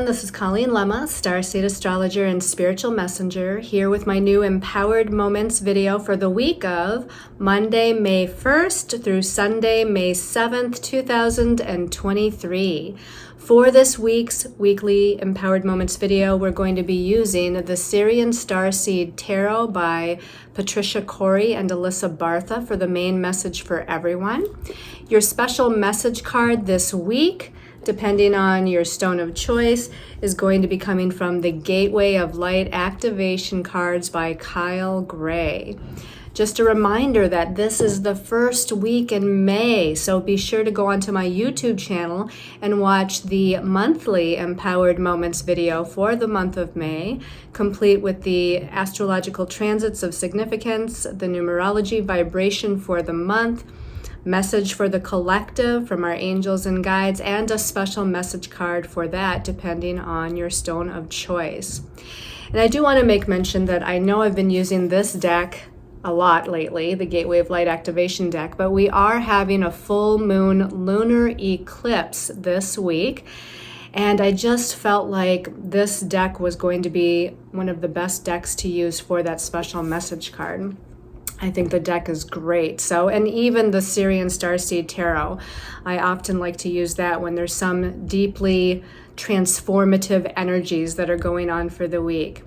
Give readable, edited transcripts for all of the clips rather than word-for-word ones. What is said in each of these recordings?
everyone, this is Colleen Lemma, Starseed Astrologer and Spiritual Messenger, here with my new Empowered Moments video for the week of Monday, May 1st through Sunday, May 7th, 2023. For this week's weekly Empowered Moments video, we're going to be using the Syrian Starseed Tarot by Patricia Corey and Alyssa Bartha for the main message for everyone. Your special message card this week, depending on your stone of choice, is going to be coming from the Gateway of Light Activation cards by Kyle Gray. Just a reminder that this is the first week in May, so be sure to go onto my YouTube channel and watch the monthly Empowered Moments video for the month of May, complete with the astrological transits of significance, the numerology vibration for the month, message for the collective from our angels and guides, and a special message card for that depending on your stone of choice. And I do want to make mention that I know I've been using this deck a lot lately, the Gateway of Light Activation deck, but we are having a full moon lunar eclipse this week, and I just felt like this deck was going to be one of the best decks to use for that special message card. I think the deck is great. So, and even the Syrian Starseed Tarot, I often like to use that when there's some deeply transformative energies that are going on for the week.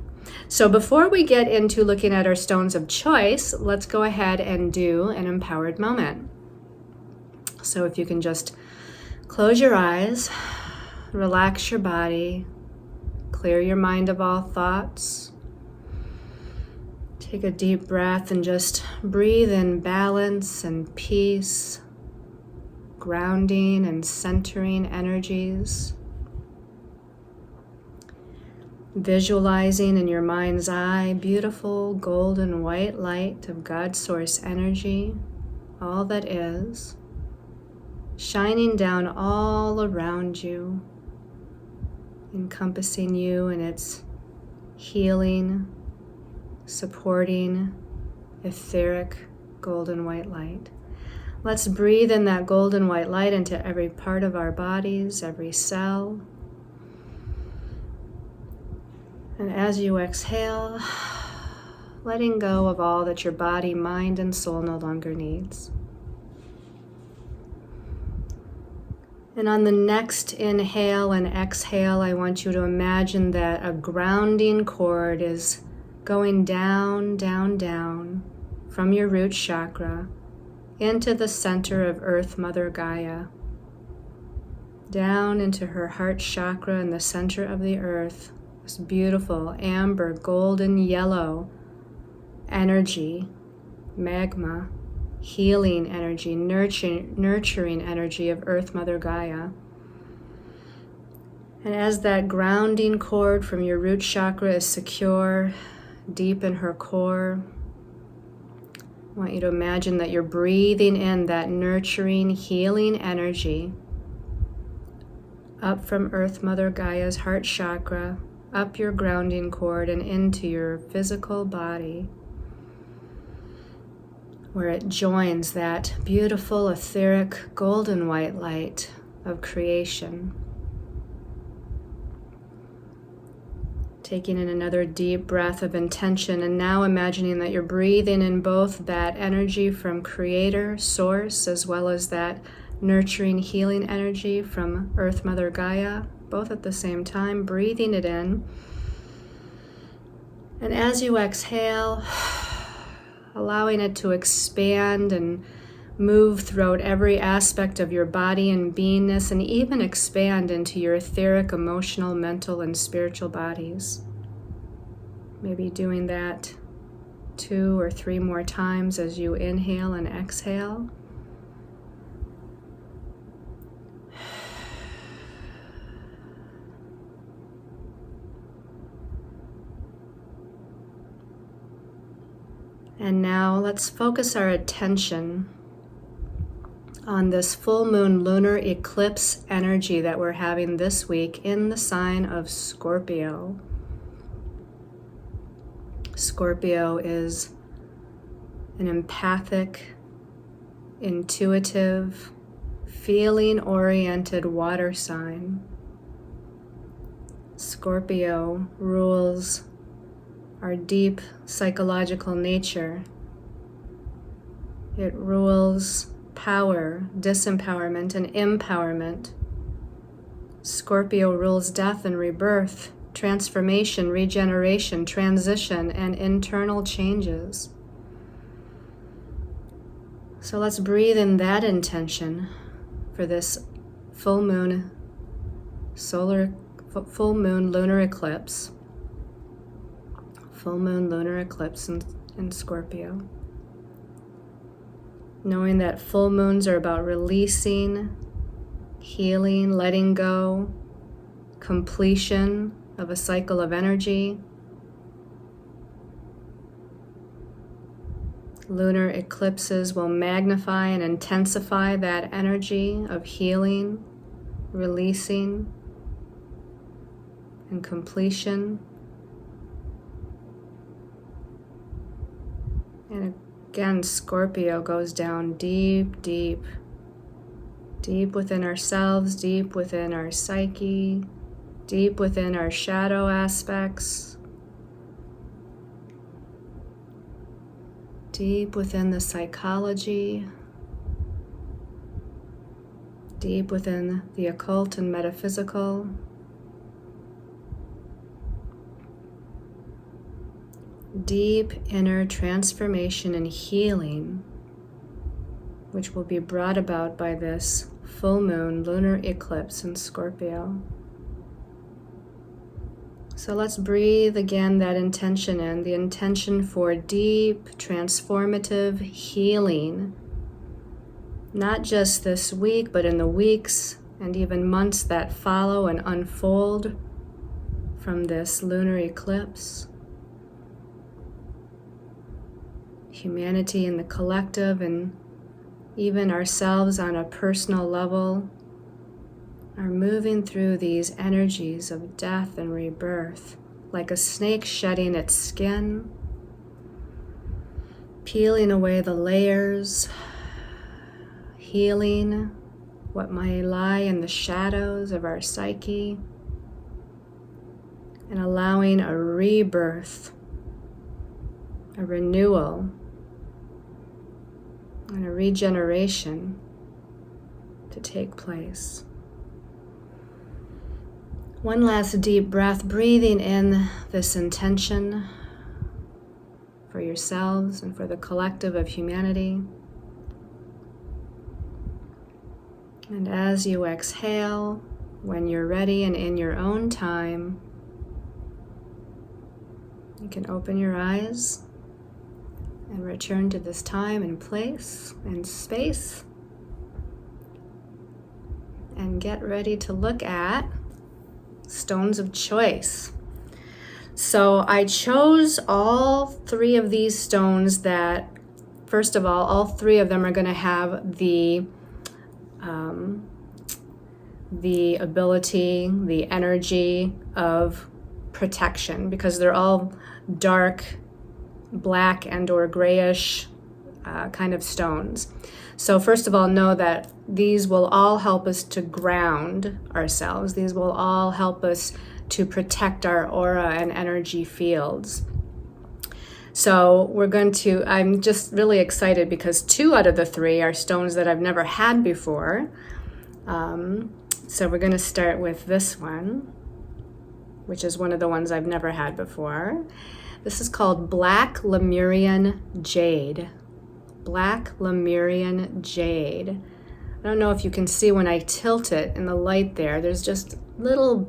So before we get into looking at our stones of choice, let's go ahead and do an empowered moment. So if you can just close your eyes, relax your body, clear your mind of all thoughts. Take a deep breath and just breathe in balance and peace, grounding and centering energies. Visualizing in your mind's eye beautiful golden white light of God's source energy, all that is, shining down all around you, encompassing you in its healing, supporting, etheric golden white light. Let's breathe in that golden white light into every part of our bodies, every cell. And as you exhale, letting go of all that your body, mind, and soul no longer needs. And on the next inhale and exhale, I want you to imagine that a grounding cord is going down, down, down from your root chakra into the center of Earth Mother Gaia, down into her heart chakra in the center of the earth. This beautiful amber, golden, yellow energy, magma, healing energy, nurturing energy of Earth Mother Gaia. And as that grounding cord from your root chakra is secure, deep in her core, I want you to imagine that you're breathing in that nurturing, healing energy up from Earth Mother Gaia's heart chakra, up your grounding cord and into your physical body, where it joins that beautiful, etheric, golden white light of creation. Taking in another deep breath of intention, and now imagining that you're breathing in both that energy from Creator, Source, as well as that nurturing, healing energy from Earth Mother Gaia, both at the same time, breathing it in. And as you exhale, allowing it to expand and move throughout every aspect of your body and beingness, and even expand into your etheric, emotional, mental, and spiritual bodies. Maybe doing that 2 or 3 more times as you inhale and exhale. And now let's focus our attention on this full moon lunar eclipse energy that we're having this week in the sign of Scorpio. Scorpio is an empathic, intuitive, feeling-oriented water sign. Scorpio rules our deep psychological nature. It rules power, disempowerment, and empowerment. Scorpio rules death and rebirth, transformation, regeneration, transition, and internal changes. So let's breathe in that intention for this full moon lunar eclipse. Full moon lunar eclipse in Scorpio. Knowing that full moons are about releasing, healing, letting go, completion of a cycle of energy. Lunar eclipses will magnify and intensify that energy of healing, releasing, and completion. And again, Scorpio goes down deep, deep, deep within ourselves, deep within our psyche, deep within our shadow aspects, deep within the psychology, deep within the occult and metaphysical. Deep inner transformation and healing, which will be brought about by this full moon lunar eclipse in Scorpio. So let's breathe again that intention in, the intention for deep, transformative healing, not just this week, but in the weeks and even months that follow and unfold from this lunar eclipse. Humanity and the collective, and even ourselves on a personal level, are moving through these energies of death and rebirth, like a snake shedding its skin, peeling away the layers, healing what might lie in the shadows of our psyche, and allowing a rebirth, a renewal, and a regeneration to take place. One last deep breath, breathing in this intention for yourselves and for the collective of humanity. And as you exhale, when you're ready and in your own time, you can open your eyes and return to this time and place and space and get ready to look at stones of choice. So I chose all three of these stones that, first of all three of them are going to have the ability, the energy of protection, because they're all dark black and or grayish kind of stones. So first of all, know that these will all help us to ground ourselves. These will all help us to protect our aura and energy fields. So I'm just really excited because 2 out of the 3 are stones that I've never had before. So we're going to start with this one, which is one of the ones I've never had before. This is called Black Lemurian Jade. Black Lemurian Jade. I don't know if you can see when I tilt it in the light there. There's just little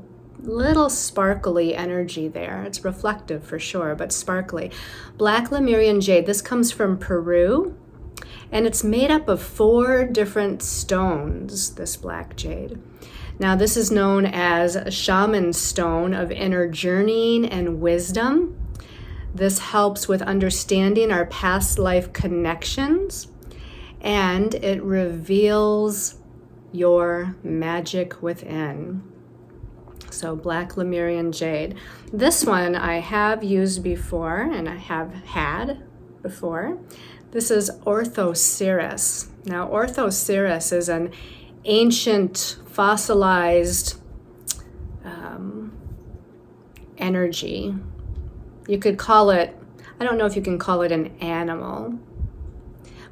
sparkly energy there. It's reflective for sure, but sparkly. Black Lemurian Jade. This comes from Peru, and it's made up of 4 different stones, this black jade. Now, this is known as a shaman stone of inner journeying and wisdom. This helps with understanding our past life connections, and it reveals your magic within. So Black Lemurian Jade. This one I have used before and I have had before. This is Orthoceras. Now, Orthoceras is an ancient fossilized energy. You could call it, I don't know if you can call it an animal,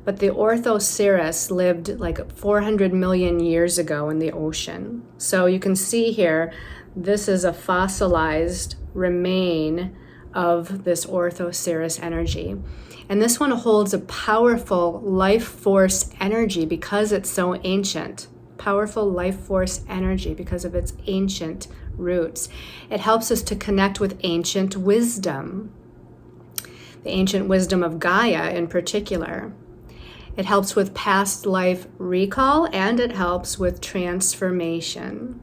but the Orthoceras lived like 400 million years ago in the ocean. So you can see here, this is a fossilized remain of this Orthoceras energy. And this one holds a powerful life force energy because it's so ancient. Powerful life force energy because of its ancient roots. It helps us to connect with ancient wisdom, the ancient wisdom of Gaia in particular. It helps with past life recall, and it helps with transformation.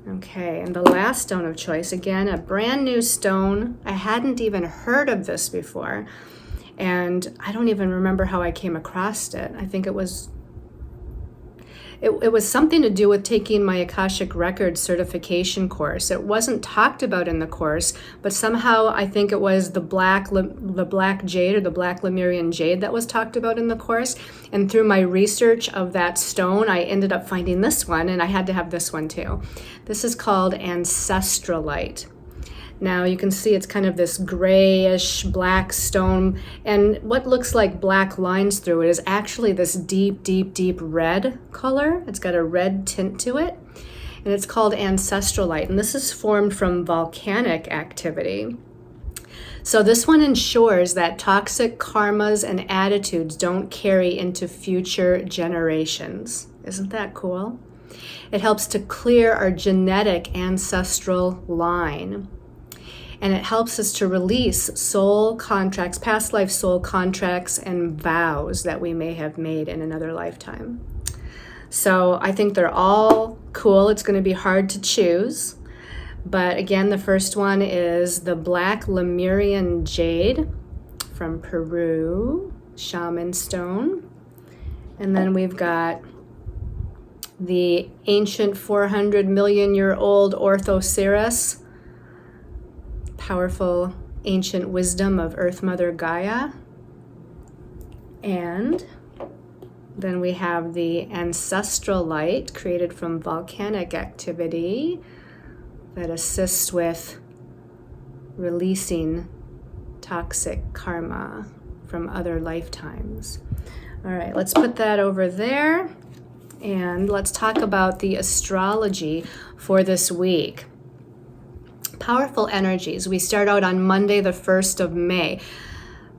Okay, and the last stone of choice, again, a brand new stone. I hadn't even heard of this before, and I don't even remember how I came across it. I think it was something to do with taking my Akashic Records certification course. It wasn't talked about in the course, but somehow I think it was the black jade or the black Lemurian jade that was talked about in the course. And through my research of that stone, I ended up finding this one, and I had to have this one too. This is called Ancestralite. Now you can see it's kind of this grayish black stone, and what looks like black lines through it is actually this deep, deep, deep red color. It's got a red tint to it, and it's called Ancestralite, and this is formed from volcanic activity. So this one ensures that toxic karmas and attitudes don't carry into future generations. Isn't that cool? It helps to clear our genetic ancestral line. And it helps us to release soul contracts, past life soul contracts and vows that we may have made in another lifetime. So I think they're all cool. It's going to be hard to choose. But again, the first one is the Black Lemurian Jade from Peru, Shaman Stone. And then we've got the ancient 400 million year old Orthoceras, powerful ancient wisdom of Earth Mother Gaia. And then we have the ancestral light created from volcanic activity that assists with releasing toxic karma from other lifetimes. All right, let's put that over there, and let's talk about the astrology for this week. Powerful energies. We start out on Monday, the 1st of May.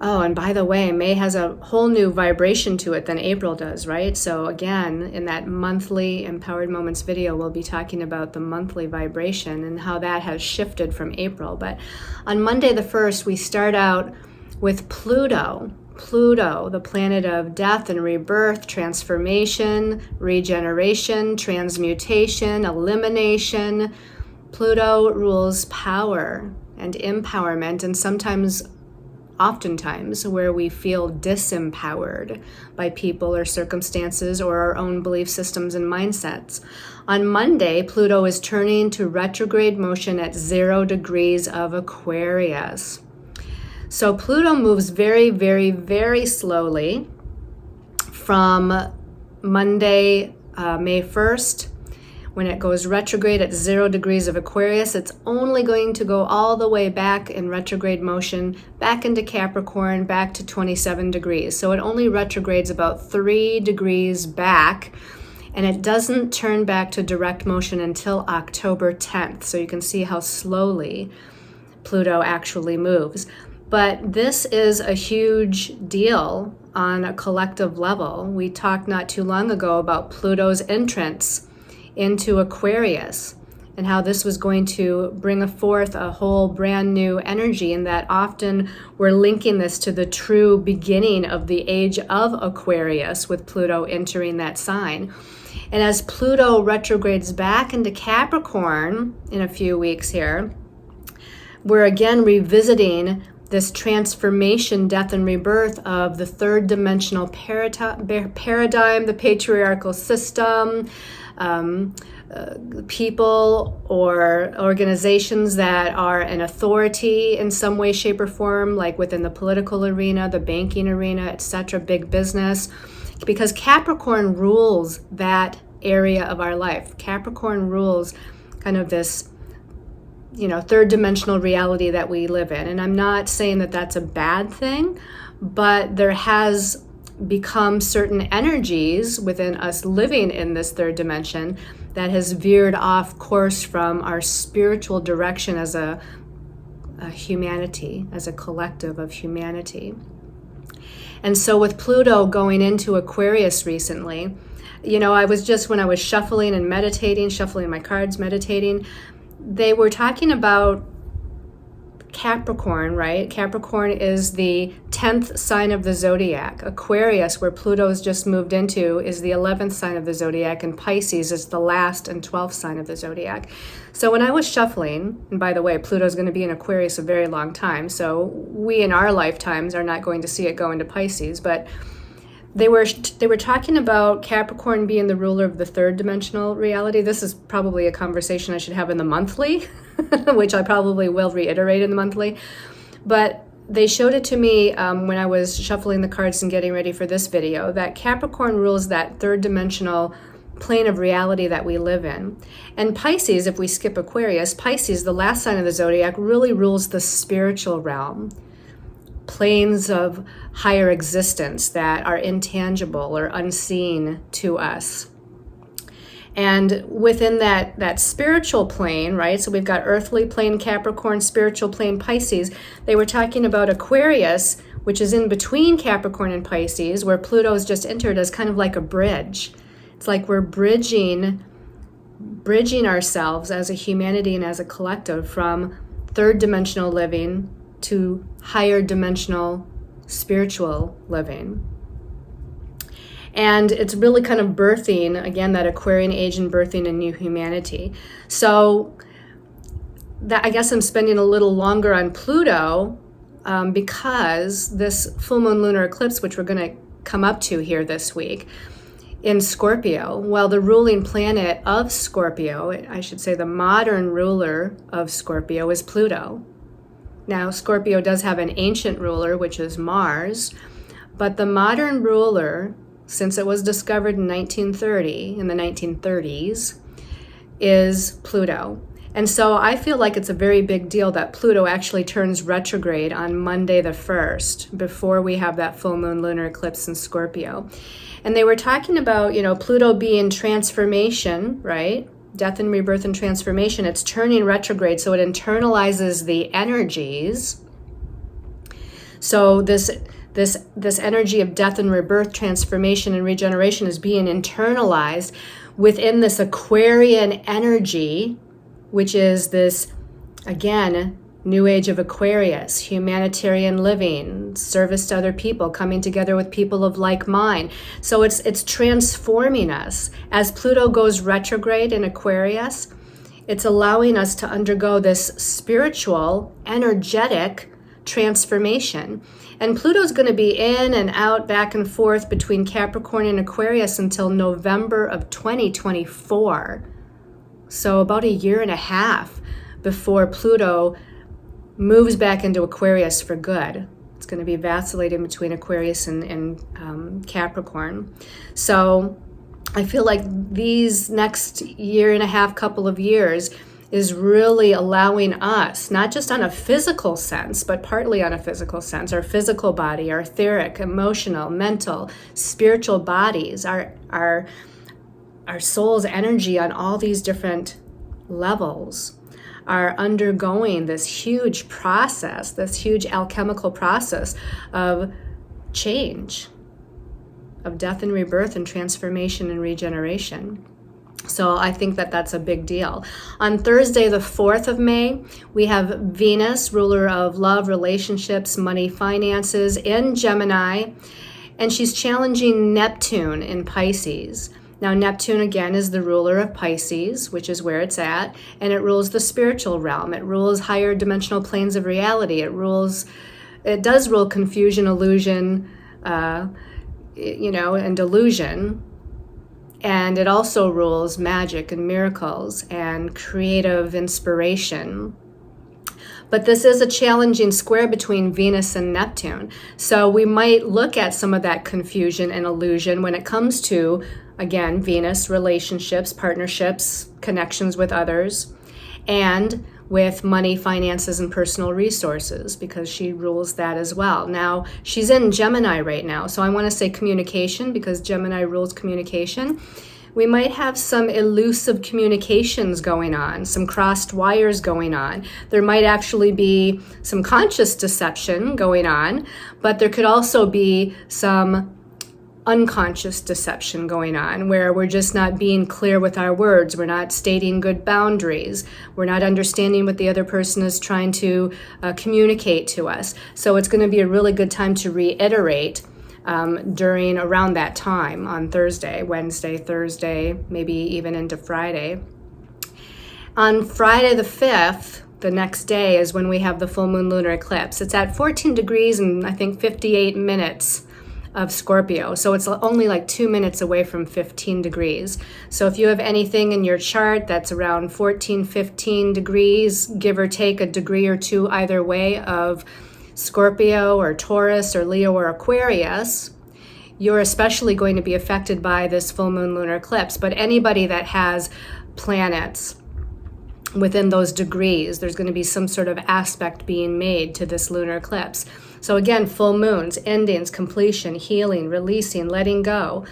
Oh, and by the way, May has a whole new vibration to it than April does, right? So again, in that monthly Empowered Moments video, we'll be talking about the monthly vibration and how that has shifted from April. But on Monday, the 1st, we start out with Pluto. Pluto, the planet of death and rebirth, transformation, regeneration, transmutation, elimination. Pluto rules power and empowerment, and oftentimes where we feel disempowered by people or circumstances or our own belief systems and mindsets. On Monday, Pluto is turning to retrograde motion at 0 degrees of Aquarius. So Pluto moves very, very, very slowly from Monday, May 1st. When it goes retrograde at 0 degrees of Aquarius, it's only going to go all the way back in retrograde motion, back into Capricorn, back to 27 degrees. So it only retrogrades about 3 degrees back, and it doesn't turn back to direct motion until October 10th. So you can see how slowly Pluto actually moves. But this is a huge deal on a collective level. We talked not too long ago about Pluto's entrance into Aquarius and how this was going to bring forth a whole brand new energy, and that often we're linking this to the true beginning of the age of Aquarius with Pluto entering that sign. And as Pluto retrogrades back into Capricorn in a few weeks here, we're again revisiting this transformation, death, and rebirth of the third dimensional paradigm, the patriarchal system, people or organizations that are an authority in some way, shape, or form, like within the political arena, the banking arena, etc., big business, because Capricorn rules that area of our life. Capricorn rules kind of this third dimensional reality that we live in. And I'm not saying that that's a bad thing, but there has become certain energies within us living in this third dimension that has veered off course from our spiritual direction as a humanity, as a collective of humanity. And so with Pluto going into Aquarius recently, I was just, when I was shuffling and meditating, shuffling my cards, meditating, they were talking about Capricorn, right? Capricorn is the 10th sign of the zodiac. Aquarius, where Pluto's just moved into, is the 11th sign of the zodiac, and Pisces is the last and 12th sign of the zodiac. So when I was shuffling, and by the way, Pluto's going to be in Aquarius a very long time, so we in our lifetimes are not going to see it go into Pisces, but they were talking about Capricorn being the ruler of the third dimensional reality. This is probably a conversation I should have in the monthly, which I probably will reiterate in the monthly. But they showed it to me when I was shuffling the cards and getting ready for this video, that Capricorn rules that third dimensional plane of reality that we live in. And Pisces, if we skip Aquarius, Pisces, the last sign of the zodiac, really rules the spiritual realm. Planes of higher existence that are intangible or unseen to us. And within that spiritual plane, right? So we've got earthly plane Capricorn, spiritual plane Pisces. They were talking about Aquarius, which is in between Capricorn and Pisces, where Pluto's just entered, as kind of like a bridge. It's like we're bridging ourselves as a humanity and as a collective from third dimensional living to higher dimensional spiritual living. And it's really kind of birthing, again, that Aquarian age and birthing a new humanity. So that, I guess I'm spending a little longer on Pluto because this full moon lunar eclipse, which we're going to come up to here this week, in Scorpio, well, the ruling planet of Scorpio, I should say the modern ruler of Scorpio, is Pluto. Now, Scorpio does have an ancient ruler, which is Mars, but the modern ruler, since it was discovered in 1930, in the 1930s, is Pluto. And so I feel like it's a very big deal that Pluto actually turns retrograde on Monday the 1st, before we have that full moon lunar eclipse in Scorpio. And they were talking about, Pluto being transformation, right? Death and rebirth and transformation. It's turning retrograde, so it internalizes the energies. So this energy of death and rebirth, transformation and regeneration is being internalized within this Aquarian energy, which is this, again, new age of Aquarius, humanitarian living, service to other people, coming together with people of like mind. So it's transforming us. As Pluto goes retrograde in Aquarius, it's allowing us to undergo this spiritual, energetic transformation. And Pluto's going to be in and out, back and forth between Capricorn and Aquarius until November of 2024. So about a year and a half before Pluto moves back into Aquarius for good. It's going to be vacillating between Aquarius and Capricorn. So I feel like these next year and a half, couple of years, is really allowing us, not just on a physical sense, but partly on a physical sense, our physical body, our etheric, emotional, mental, spiritual bodies, our soul's energy on all these different levels are undergoing this huge process, this huge alchemical process of change, of death and rebirth and transformation and regeneration. So I think that that's a big deal. On Thursday, the 4th of May, we have Venus, ruler of love, relationships, money, finances, in Gemini, and she's challenging Neptune in Pisces. Now, Neptune, again, is the ruler of Pisces, which is where it's at, and it rules the spiritual realm. It rules higher dimensional planes of reality. It does rule confusion, illusion, and delusion. And it also rules magic and miracles and creative inspiration. But this is a challenging square between Venus and Neptune. So we might look at some of that confusion and illusion when it comes to, again, Venus, relationships, partnerships, connections with others. And with money, finances, and personal resources, because she rules that as well. Now, she's in Gemini right now, so I want to say communication, because Gemini rules communication. We might have some elusive communications going on, some crossed wires going on. There might actually be some conscious deception going on, but there could also be some unconscious deception going on, where we're just not being clear with our words. We're not stating good boundaries. We're not understanding what the other person is trying to communicate to us. So it's going to be a really good time to reiterate around that time on Thursday, Wednesday, Thursday, maybe even into Friday. On Friday the 5th, the next day, is when we have the full moon lunar eclipse. It's at 14 degrees and I think 58 minutes of Scorpio. So it's only like 2 minutes away from 15 degrees. So if you have anything in your chart that's around 14, 15 degrees, give or take a degree or two either way of Scorpio or Taurus or Leo or Aquarius, you're especially going to be affected by this full moon lunar eclipse. But anybody that has planets within those degrees, there's going to be some sort of aspect being made to this lunar eclipse. So again, full moons, endings, completion, healing, releasing, letting go,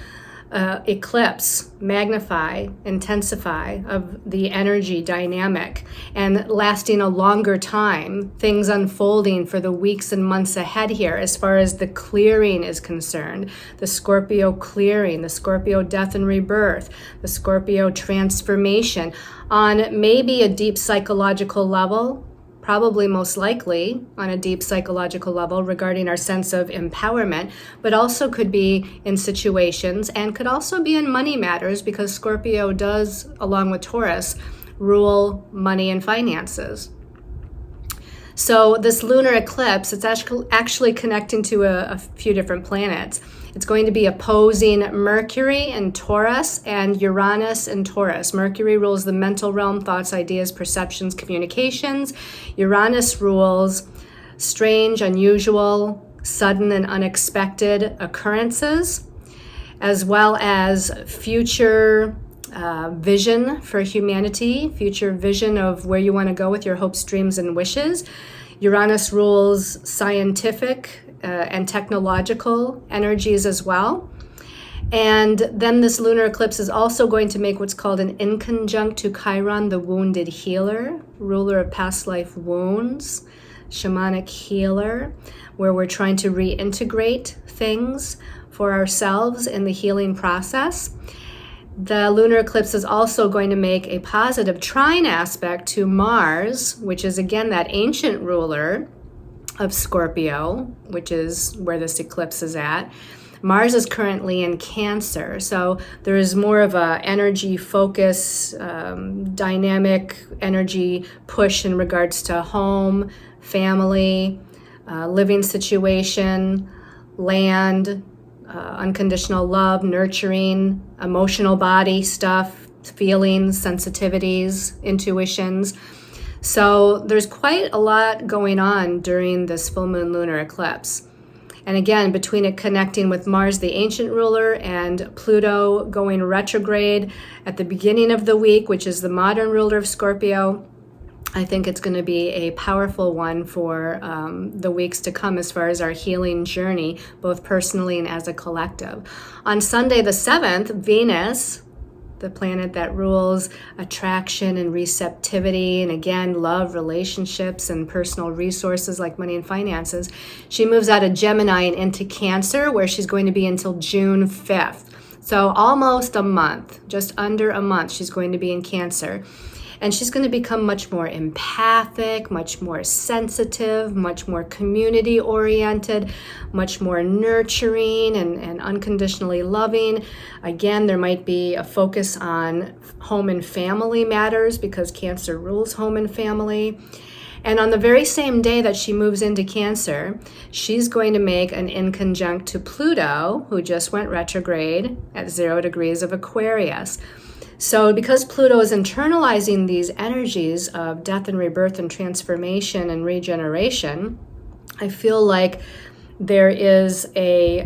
eclipse, magnify, intensify of the energy dynamic, and lasting a longer time, things unfolding for the weeks and months ahead here as far as the clearing is concerned. The Scorpio clearing, the Scorpio death and rebirth, the Scorpio transformation on maybe a deep psychological level, probably most likely on a deep psychological level regarding our sense of empowerment, but also could be in situations and could also be in money matters, because Scorpio does, along with Taurus, rule money and finances. So this lunar eclipse, it's actually connecting to a few different planets. It's going to be opposing Mercury in Taurus and Uranus in Taurus. Mercury rules the mental realm, thoughts, ideas, perceptions, communications. Uranus rules strange, unusual, sudden, and unexpected occurrences, as well as future vision for humanity, future vision of where you want to go with your hopes, dreams, and wishes. Uranus rules scientific and technological energies as well. And then this lunar eclipse is also going to make what's called an inconjunct to Chiron, the wounded healer, ruler of past life wounds, shamanic healer, where we're trying to reintegrate things for ourselves in the healing process. The lunar eclipse is also going to make a positive trine aspect to Mars, which is again that ancient ruler of Scorpio, which is where this eclipse is at. Mars is currently in Cancer, so there is more of a energy focus, dynamic energy push in regards to home, family, living situation, land, unconditional love, nurturing, emotional body stuff, feelings, sensitivities, intuitions. So there's quite a lot going on during this full moon lunar eclipse. And again, between it connecting with Mars, the ancient ruler, and Pluto going retrograde at the beginning of the week, which is the modern ruler of Scorpio, I think it's going to be a powerful one for the weeks to come as far as our healing journey, both personally and as a collective. On Sunday the 7th, Venus, the planet that rules attraction and receptivity, and again, love, relationships, and personal resources like money and finances, she moves out of Gemini and into Cancer, where she's going to be until June 5th. So almost a month, just under a month, she's going to be in Cancer. And she's going to become much more empathic, much more sensitive, much more community-oriented, much more nurturing and unconditionally loving. Again, there might be a focus on home and family matters, because Cancer rules home and family. And on the very same day that she moves into Cancer, she's going to make an inconjunct to Pluto, who just went retrograde at 0 degrees of Aquarius. So because Pluto is internalizing these energies of death and rebirth and transformation and regeneration, I feel like there is a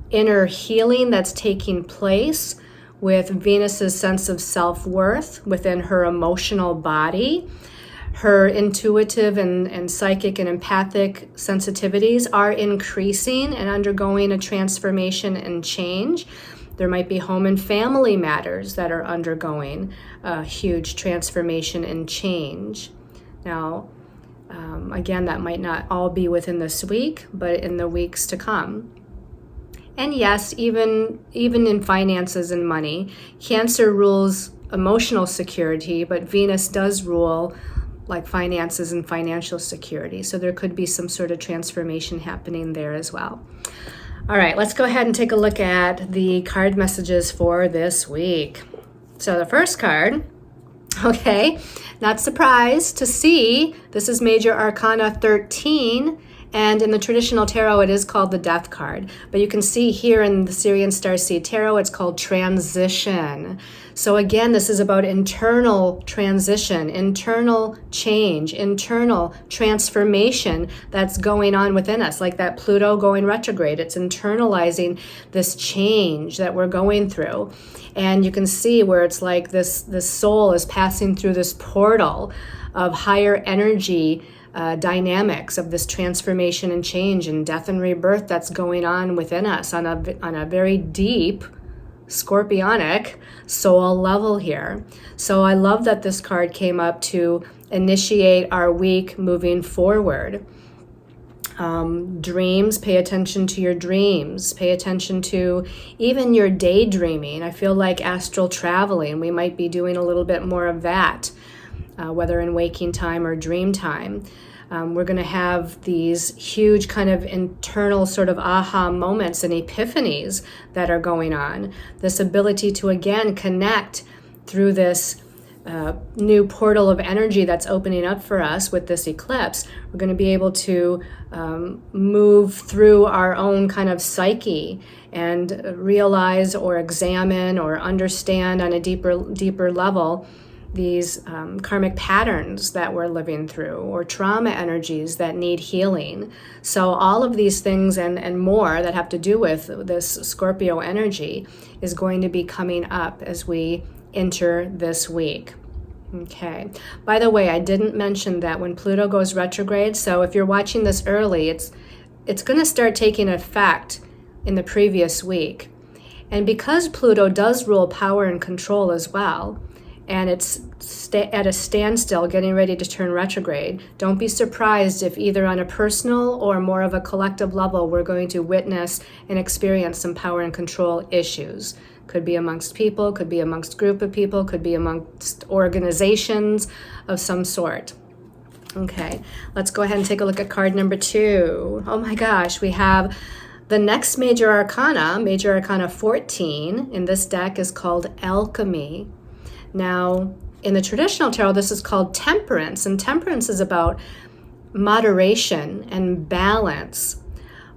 inner healing that's taking place with Venus's sense of self-worth within her emotional body. Her intuitive and psychic and empathic sensitivities are increasing and undergoing a transformation and change. There might be home and family matters that are undergoing a huge transformation and change. Now, again, that might not all be within this week, but in the weeks to come. And yes, even in finances and money, Cancer rules emotional security, but Venus does rule like finances and financial security. So there could be some sort of transformation happening there as well. All right, let's go ahead and take a look at the card messages for this week. So the first card, okay, not surprised to see, this is Major Arcana 13, and in the traditional tarot, it is called the Death card. But you can see here in the Syrian Starseed Tarot, it's called Transition. So again, this is about internal transition, internal change, internal transformation that's going on within us, like that Pluto going retrograde. It's internalizing this change that we're going through. And you can see where it's like this soul is passing through this portal of higher energy dynamics of this transformation and change and death and rebirth that's going on within us on a very deep scorpionic soul level here. So I love that this card came up to initiate our week moving forward. Dreams, pay attention to your dreams, pay attention to even your daydreaming. I feel like astral traveling, we might be doing a little bit more of that. Whether in waking time or dream time. We're going to have these huge kind of internal sort of aha moments and epiphanies that are going on. This ability to, again, connect through this new portal of energy that's opening up for us with this eclipse. We're going to be able to move through our own kind of psyche and realize or examine or understand on a deeper level these karmic patterns that we're living through, or trauma energies that need healing. So all of these things and more that have to do with this Scorpio energy is going to be coming up as we enter this week. Okay. By the way, I didn't mention that when Pluto goes retrograde, so if you're watching this early, it's going to start taking effect in the previous week. And because Pluto does rule power and control as well, and it's at a standstill getting ready to turn retrograde, don't be surprised if either on a personal or more of a collective level we're going to witness and experience some power and control issues. Could be amongst people, could be amongst group of people, could be amongst organizations of some sort. Okay, let's go ahead and take a look at card number 2. Oh my gosh, we have the next Major Arcana 14 in this deck is called Alchemy. Now, in the traditional tarot, this is called Temperance, and Temperance is about moderation and balance.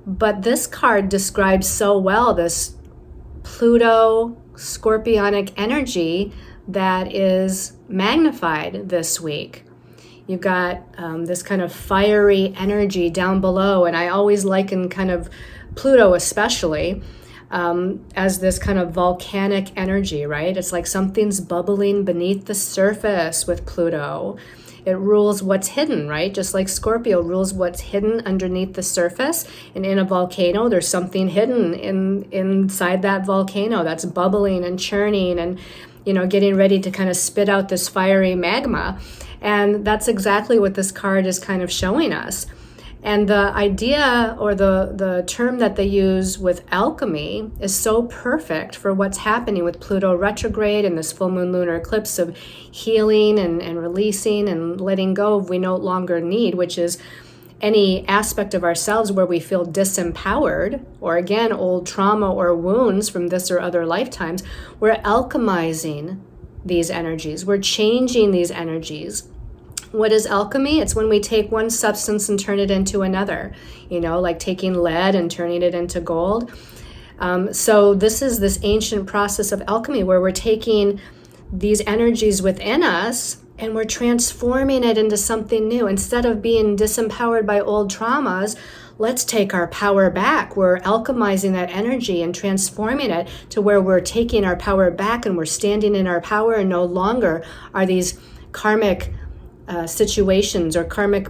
But this card describes so well this Pluto scorpionic energy that is magnified this week. You've got this kind of fiery energy down below, and I always liken kind of Pluto especially as this kind of volcanic energy, right? It's like something's bubbling beneath the surface with Pluto. It rules what's hidden, right? Just like Scorpio rules what's hidden underneath the surface. And in a volcano, there's something hidden inside that volcano that's bubbling and churning and, getting ready to kind of spit out this fiery magma. And that's exactly what this card is kind of showing us. And the idea or the term that they use with alchemy is so perfect for what's happening with Pluto retrograde and this full moon lunar eclipse of healing and releasing and letting go of we no longer need, which is any aspect of ourselves where we feel disempowered, or again, old trauma or wounds from this or other lifetimes. We're alchemizing these energies. We're changing these energies. What is alchemy? It's when we take one substance and turn it into another, like taking lead and turning it into gold. So this is this ancient process of alchemy where we're taking these energies within us and we're transforming it into something new. Instead of being disempowered by old traumas, let's take our power back. We're alchemizing that energy and transforming it to where we're taking our power back and we're standing in our power, and no longer are these karmic situations or karmic,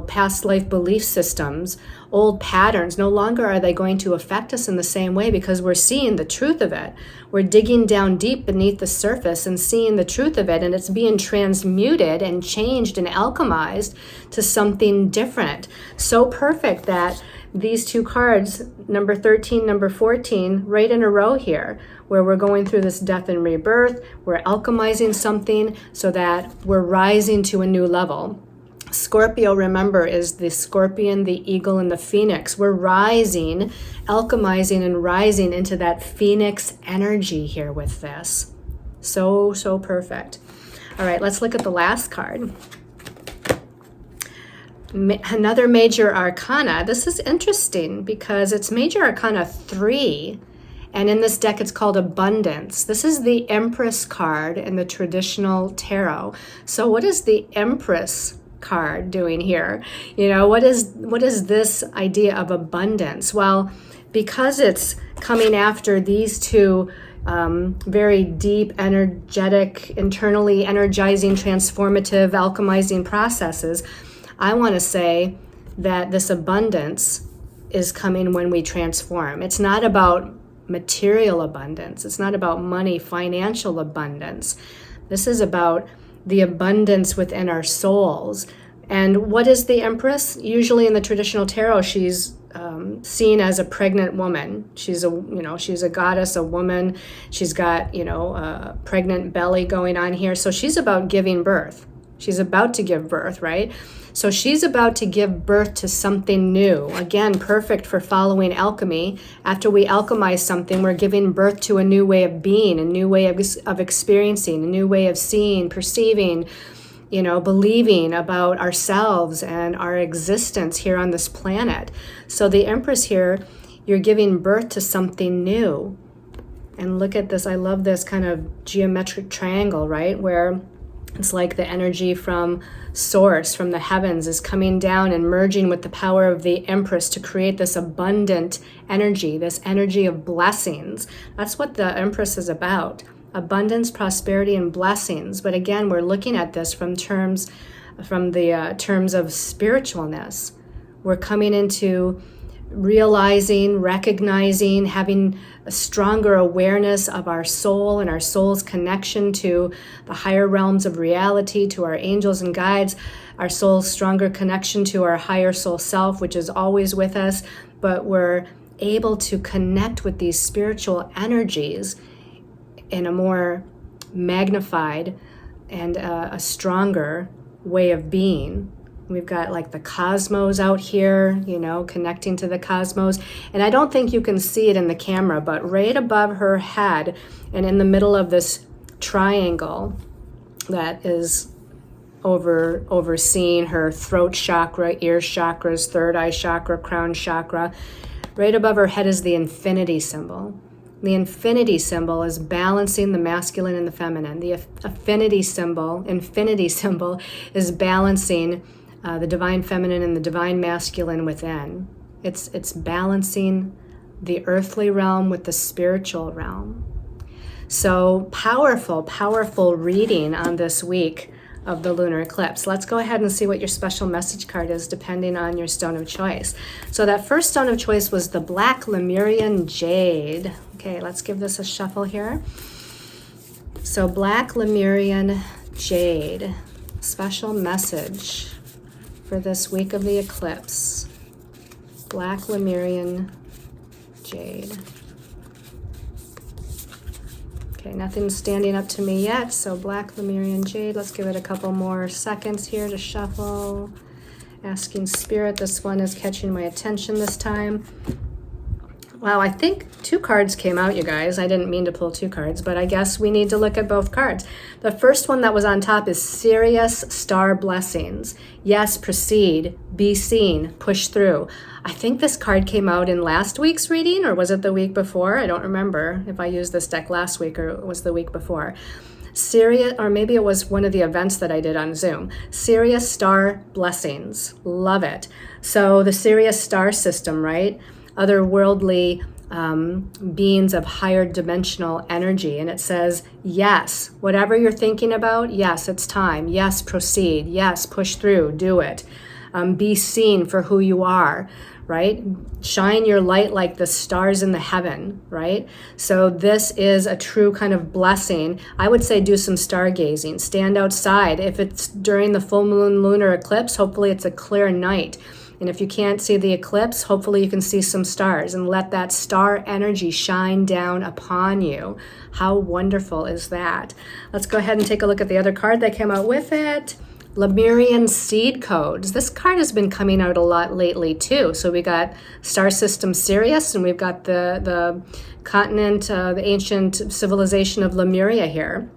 past life belief systems, old patterns, no longer are they going to affect us in the same way, because we're seeing the truth of it. We're digging down deep beneath the surface and seeing the truth of it, and it's being transmuted and changed and alchemized to something different. So perfect that these two cards, number 13, number 14, right in a row here, where we're going through this death and rebirth, we're alchemizing something so that we're rising to a new level. Scorpio, remember, is the scorpion, the eagle, and the phoenix. We're rising, alchemizing, and rising into that phoenix energy here with this. So, so perfect. All right, let's look at the last card. Another major arcana. This is interesting because it's major arcana 3. And in this deck, it's called Abundance. This is the Empress card in the traditional tarot. So what is the Empress card doing here? What is this idea of abundance? Well, because it's coming after these two very deep, energetic, internally energizing, transformative, alchemizing processes, I want to say that this abundance is coming when we transform. It's not about material abundance. It's not about money, financial abundance. This is about the abundance within our souls. And what is the Empress? Usually in the traditional tarot, she's seen as a pregnant woman. She's a goddess, a woman. She's got, a pregnant belly going on here. So she's about giving birth. She's about to give birth, right? So she's about to give birth to something new. Again, perfect for following alchemy. After we alchemize something, we're giving birth to a new way of being, a new way of experiencing, a new way of seeing, perceiving, believing about ourselves and our existence here on this planet. So the Empress here, you're giving birth to something new. And look at this. I love this kind of geometric triangle, right? Where it's like the energy from source, from the heavens, is coming down and merging with the power of the Empress to create this abundant energy, this energy of blessings. That's what the Empress is about. Abundance, prosperity, and blessings. But again, we're looking at this from the terms of spiritualness. We're coming into realizing, recognizing, having a stronger awareness of our soul and our soul's connection to the higher realms of reality, to our angels and guides, our soul's stronger connection to our higher soul self, which is always with us. But we're able to connect with these spiritual energies in a more magnified and a stronger way of being. We've got like the cosmos out here, connecting to the cosmos. And I don't think you can see it in the camera, but right above her head and in the middle of this triangle that is overseeing her throat chakra, ear chakras, third eye chakra, crown chakra, right above her head is the infinity symbol. The infinity symbol is balancing the masculine and the feminine. The infinity symbol is balancing the divine feminine and the divine masculine within. It's balancing the earthly realm with the spiritual realm. So powerful reading on this week of the lunar eclipse. Let's go ahead and see what your special message card is depending on your stone of choice. So that first stone of choice was the black Lemurian jade. Okay, let's give this a shuffle here. So black Lemurian jade, special message for this week of the eclipse. Black Lemurian jade. Okay, nothing's standing up to me yet, so black Lemurian jade. Let's give it a couple more seconds here to shuffle. Asking Spirit, this one is catching my attention this time. Wow, I think 2 cards came out, you guys. I didn't mean to pull 2 cards, but I guess we need to look at both cards. The first one that was on top is Sirius Star Blessings. Yes, proceed, be seen, push through. I think this card came out in last week's reading, or was it the week before? I don't remember if I used this deck last week or it was the week before. Sirius, or maybe it was one of the events that I did on Zoom. Sirius Star Blessings. Love it. So the Sirius star system, right? Otherworldly beings of higher dimensional energy. And it says, yes, whatever you're thinking about, yes, it's time. Yes, proceed. Yes, push through, do it. Be seen for who you are, right? Shine your light like the stars in the heaven, right? So this is a true kind of blessing. I would say do some stargazing. Stand outside. If it's during the full moon lunar eclipse, hopefully it's a clear night. And if you can't see the eclipse, hopefully you can see some stars and let that star energy shine down upon you. How wonderful is that? Let's go ahead and take a look at the other card that came out with it. Lemurian seed codes. This card has been coming out a lot lately too. So we got star system Sirius, and we've got the continent, the ancient civilization of Lemuria here.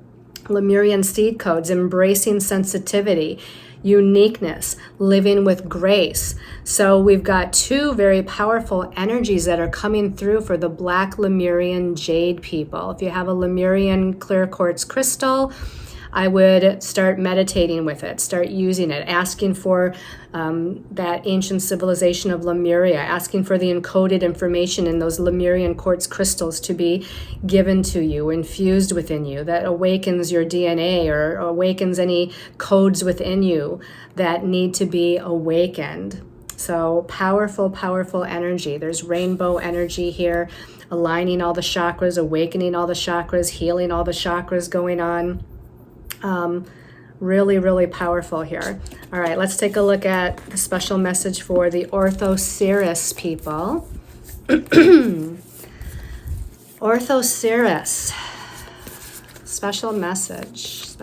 Lemurian seed codes, embracing sensitivity, uniqueness, living with grace. So we've got two very powerful energies that are coming through for the Black Lemurian jade people. If you have a Lemurian clear quartz crystal, I would start meditating with it, start using it, asking for that ancient civilization of Lemuria, asking for the encoded information in those Lemurian quartz crystals to be given to you, infused within you, that awakens your DNA or awakens any codes within you that need to be awakened. So powerful, powerful energy. There's rainbow energy here, aligning all the chakras, awakening all the chakras, healing all the chakras going on. Really, really powerful here. All right, let's take a look at the special message for the Ortho-Cirrus people. Ortho-Cirrus. Special message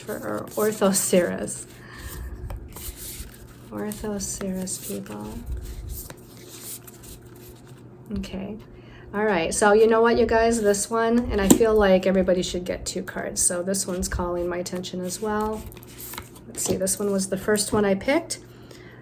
for Ortho-Cirrus. Ortho-Cirrus people. Okay. All right, so you know what, you guys, this one, and I feel like everybody should get 2 cards, so this one's calling my attention as well. Let's see, this one was the first one I picked.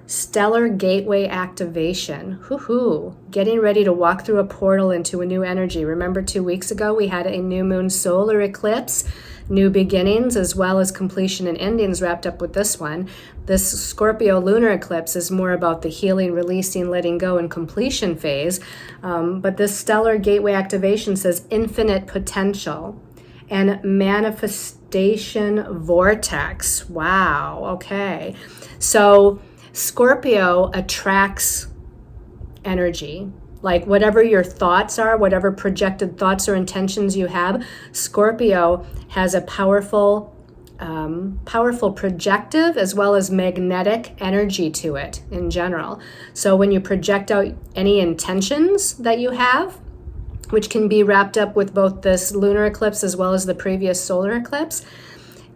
Stellar Gateway Activation. Hoo-hoo. Getting ready to walk through a portal into a new energy. Remember 2 weeks ago we had a new moon solar eclipse, new beginnings as well as completion and endings wrapped up with this one. This Scorpio lunar eclipse is more about the healing, releasing, letting go, and completion phase. But this stellar gateway activation says infinite potential and manifestation vortex. Wow, okay. So Scorpio attracts energy. Like whatever your thoughts are, whatever projected thoughts or intentions you have, Scorpio has a powerful projective as well as magnetic energy to it in general. So when you project out any intentions that you have, which can be wrapped up with both this lunar eclipse as well as the previous solar eclipse,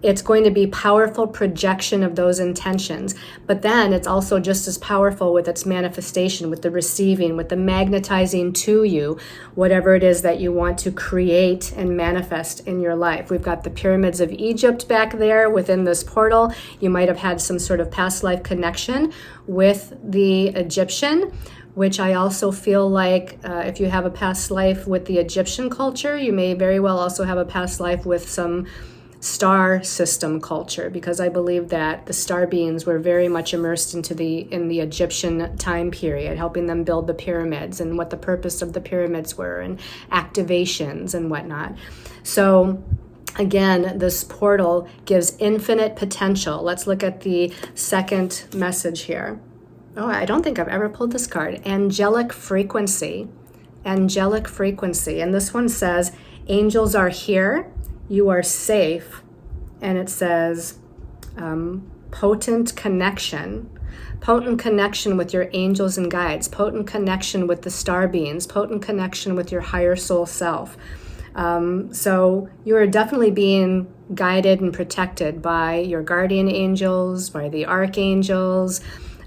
it's going to be powerful projection of those intentions. But then it's also just as powerful with its manifestation, with the receiving, with the magnetizing to you, whatever it is that you want to create and manifest in your life. We've got the pyramids of Egypt back there within this portal. You might have had some sort of past life connection with the Egyptian, which I also feel like if you have a past life with the Egyptian culture, you may very well also have a past life with some star system culture, because I believe that the star beings were very much immersed in the Egyptian time period, helping them build the pyramids and what the purpose of the pyramids were and activations and whatnot. So again, this portal gives infinite potential. Let's look at the second message here. Oh, I don't think I've ever pulled this card. Angelic frequency. Angelic frequency. And this one says, angels are here. You are safe. And it says potent connection with your angels and guides, potent connection with the star beings, potent connection with your higher soul self. So you are definitely being guided and protected by your guardian angels, by the archangels,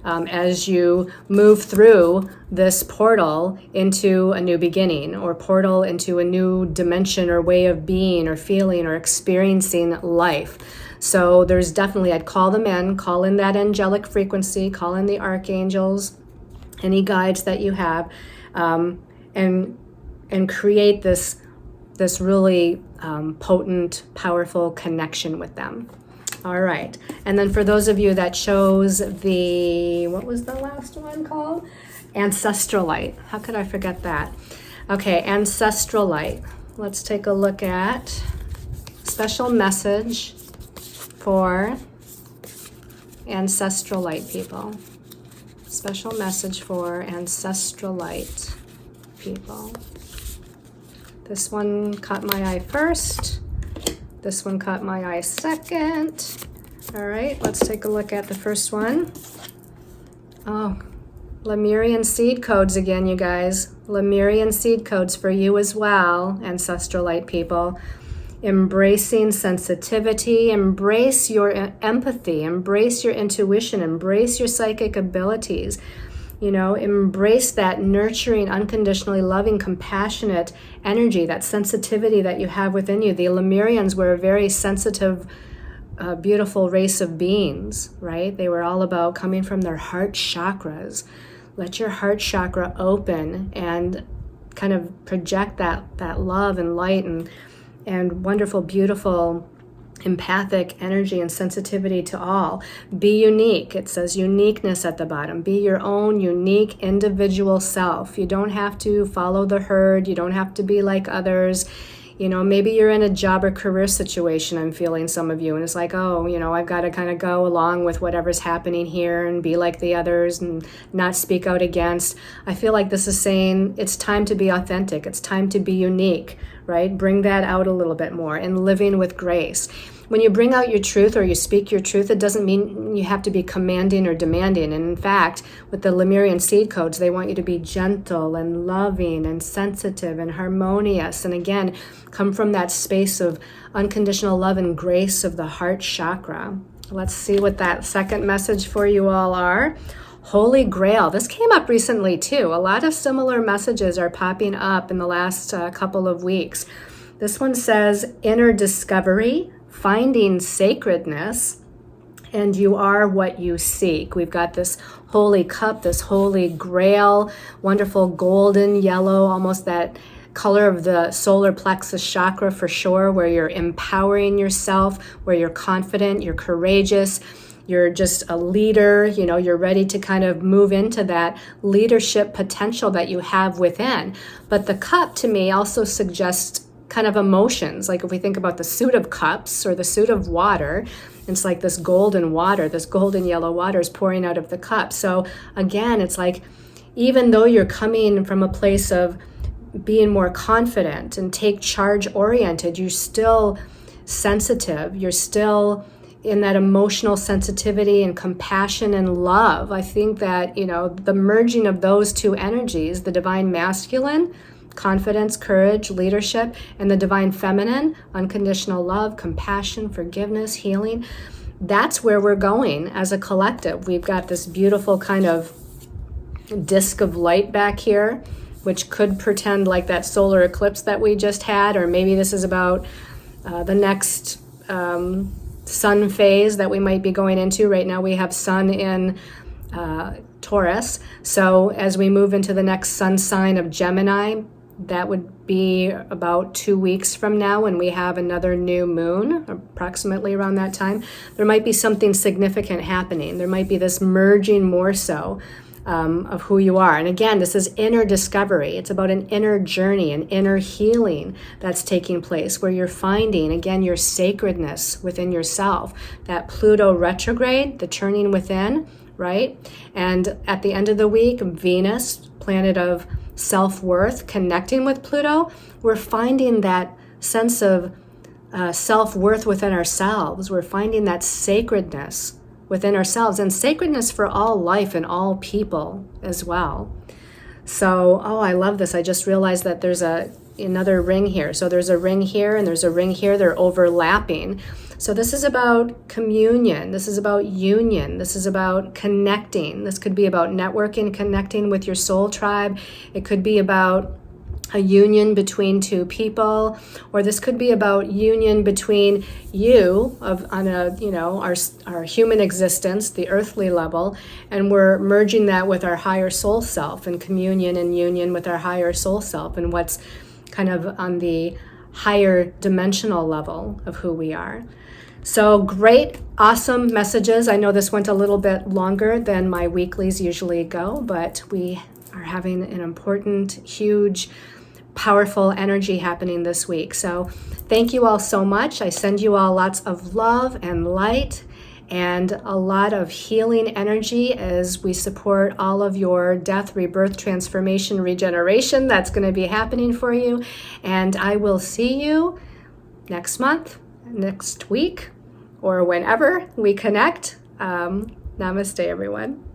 as you move through this portal into a new beginning, or portal into a new dimension or way of being or feeling or experiencing life. So there's definitely, I'd call them in, call in that angelic frequency, call in the archangels, any guides that you have, and create this really potent, powerful connection with them. All right. And then for those of you that chose what was the last one called? Ancestralite. How could I forget that? Okay, ancestral light. Let's take a look at special message for ancestral light people. Special message for ancestral light people. This one caught my eye first. This one caught my eye second. All right, let's take a look at the first one. Oh, Lemurian seed codes again, you guys. Lemurian seed codes for you as well, ancestral light people. Embracing sensitivity, embrace your empathy, embrace your intuition, embrace your psychic abilities. You know, embrace that nurturing, unconditionally loving, compassionate energy, that sensitivity that you have within you. The Lemurians were a very sensitive, beautiful race of beings, right? They were all about coming from their heart chakras. Let your heart chakra open and kind of project that love and light and wonderful, beautiful, empathic energy and sensitivity to all. Be unique. It says uniqueness at the bottom. Be your own unique individual self. You don't have to follow the herd. You don't have to be like others. You know, maybe you're in a job or career situation, I'm feeling some of you, and it's like, oh, you know, I've got to kind of go along with whatever's happening here and be like the others and not speak out against. I feel like this is saying it's time to be authentic. It's time to be unique, right? Bring that out a little bit more and living with grace. When you bring out your truth or you speak your truth, it doesn't mean you have to be commanding or demanding. And in fact, with the Lemurian seed codes, they want you to be gentle and loving and sensitive and harmonious. And again, come from that space of unconditional love and grace of the heart chakra. Let's see what that second message for you all are. Holy Grail. This came up recently too. A lot of similar messages are popping up in the last couple of weeks. This one says inner discovery, finding sacredness, and you are what you seek. We've got this holy cup, this holy grail, wonderful golden yellow, almost that color of the solar plexus chakra for sure, where you're empowering yourself, where you're confident, you're courageous, you're just a leader, you know, you're ready to kind of move into that leadership potential that you have within. But the cup to me also suggests kind of emotions. Like if we think about the suit of cups or the suit of water, it's like this golden water, this golden yellow water is pouring out of the cup. So again, it's like, even though you're coming from a place of being more confident and take charge oriented, you're still sensitive. You're still in that emotional sensitivity and compassion and love. I think that, you know, the merging of those two energies, the divine masculine, confidence, courage, leadership, and the divine feminine, unconditional love, compassion, forgiveness, healing. That's where we're going as a collective. We've got this beautiful kind of disc of light back here, which could pretend like that solar eclipse that we just had, or maybe this is about the next sun phase that we might be going into. Right now we have sun in Taurus. So as we move into the next sun sign of Gemini, that would be about 2 weeks from now when we have another new moon, approximately around that time. There might be something significant happening. There might be this merging more so of who you are. And again, this is inner discovery. It's about an inner journey, an inner healing that's taking place where you're finding, again, your sacredness within yourself. That Pluto retrograde, the turning within, right? And at the end of the week, Venus, planet of self-worth, connecting with Pluto, we're finding that sense of self-worth within ourselves. We're finding that sacredness within ourselves, and sacredness for all life and all people as well. So, oh, I love this. I just realized that there's another ring here. So there's a ring here and there's a ring here. They're overlapping. So this is about communion. This is about union. This is about connecting. This could be about networking, connecting with your soul tribe. It could be about a union between two people, or this could be about union between you on a, you know, our human existence, the earthly level, and we're merging that with our higher soul self, and communion and union with our higher soul self and what's kind of on the higher dimensional level of who we are. So great, awesome messages. I know this went a little bit longer than my weeklies usually go, but we are having an important, huge powerful energy happening this week. So thank you all so much. I send you all lots of love and light and a lot of healing energy as we support all of your death, rebirth, transformation, regeneration that's going to be happening for you. And I will see you next month, next week, or whenever we connect. Namaste, everyone.